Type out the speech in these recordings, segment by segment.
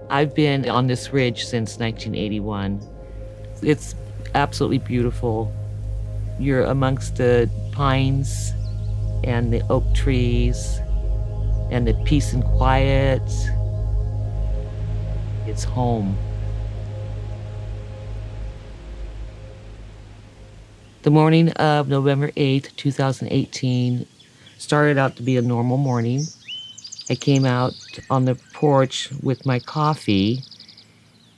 I've been on this ridge since 1981. It's absolutely beautiful. You're amongst the pines and the oak trees and the peace and quiet. It's home. The morning of November 8th, 2018 started out to be a normal morning. I came out on the porch with my coffee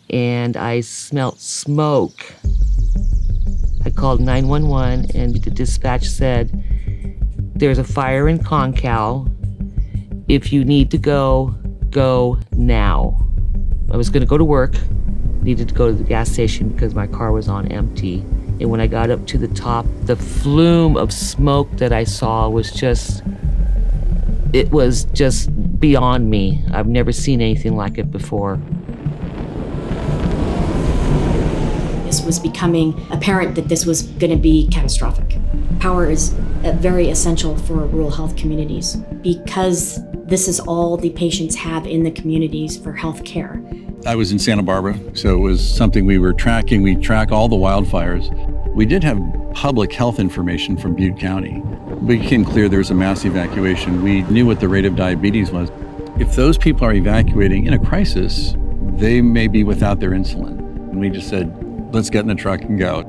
and I smelt smoke. I called 911 and the dispatch said, "There's a fire in Concal. If you need to go, go now." I was gonna go to work, needed to go to the gas station because my car was on empty. And when I got up to the top, the flume of smoke that I saw was just beyond me. I've never seen anything like it before. This was becoming apparent that this was going to be catastrophic. Power is very essential for rural health communities because this is all the patients have in the communities for health care. I was in Santa Barbara, so it was something we were tracking. We track all the wildfires. We did have public health information from Butte County. It became clear there was a mass evacuation. We knew what the rate of diabetes was. If those people are evacuating in a crisis, they may be without their insulin. And we just said, let's get in the truck and go.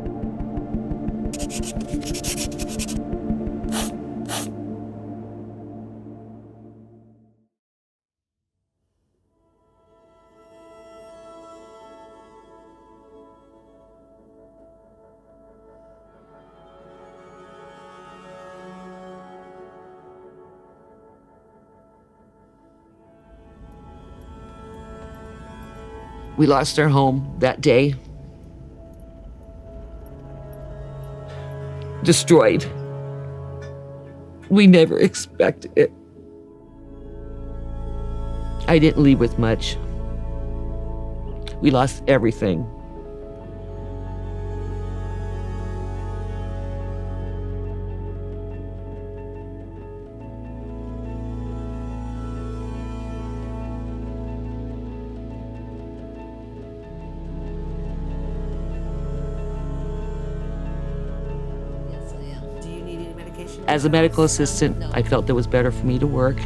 We lost our home that day. Destroyed. We never expected it. I didn't leave with much. We lost everything. As a medical assistant, I felt it was better for me to work,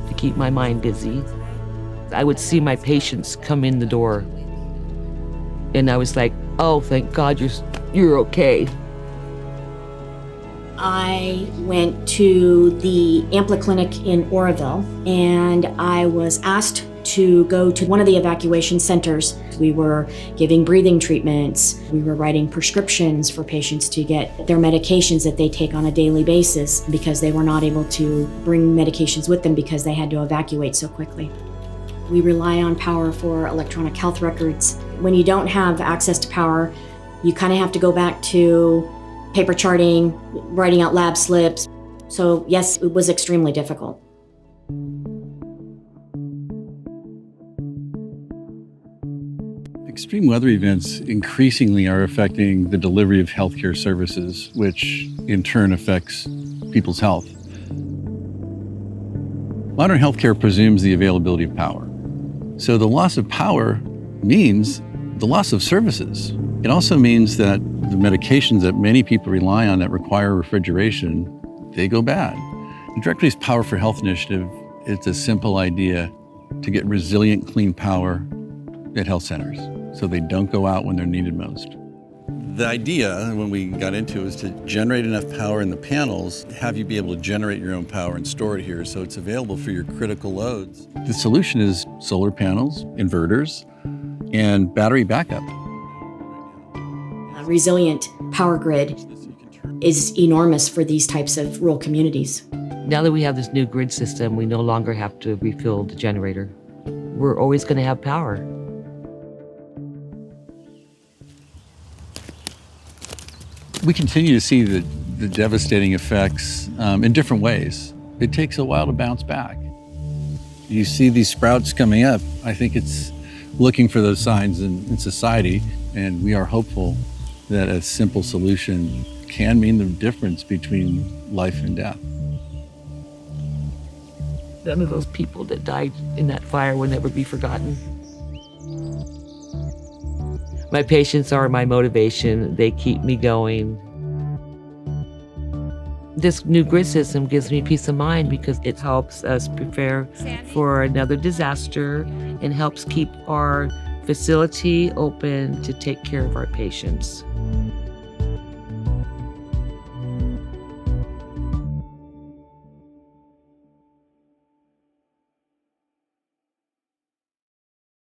to keep my mind busy. I would see my patients come in the door, and I was like, oh, thank God you're okay. I went to the Ampla Clinic in Oroville, and I was asked to go to one of the evacuation centers. We were giving breathing treatments. We were writing prescriptions for patients to get their medications that they take on a daily basis because they were not able to bring medications with them because they had to evacuate so quickly. We rely on power for electronic health records. When you don't have access to power, you kind of have to go back to paper charting, writing out lab slips. So yes, it was extremely difficult. Extreme weather events increasingly are affecting the delivery of healthcare services, which in turn affects people's health. Modern healthcare presumes the availability of power. So the loss of power means the loss of services. It also means that the medications that many people rely on that require refrigeration, they go bad. The Directory's Power for Health initiative, it's a simple idea to get resilient, clean power at health centers so they don't go out when they're needed most. The idea, when we got into it, was to generate enough power in the panels, have you be able to generate your own power and store it here so it's available for your critical loads. The solution is solar panels, inverters, and battery backup. A resilient power grid is enormous for these types of rural communities. Now that we have this new grid system, we no longer have to refill the generator. We're always going to have power. We continue to see the devastating effects in different ways. It takes a while to bounce back. You see these sprouts coming up. I think it's looking for those signs in society, and we are hopeful that a simple solution can mean the difference between life and death. None of those people that died in that fire will never be forgotten. My patients are my motivation. They keep me going. This new grid system gives me peace of mind because it helps us prepare for another disaster and helps keep our facility open to take care of our patients.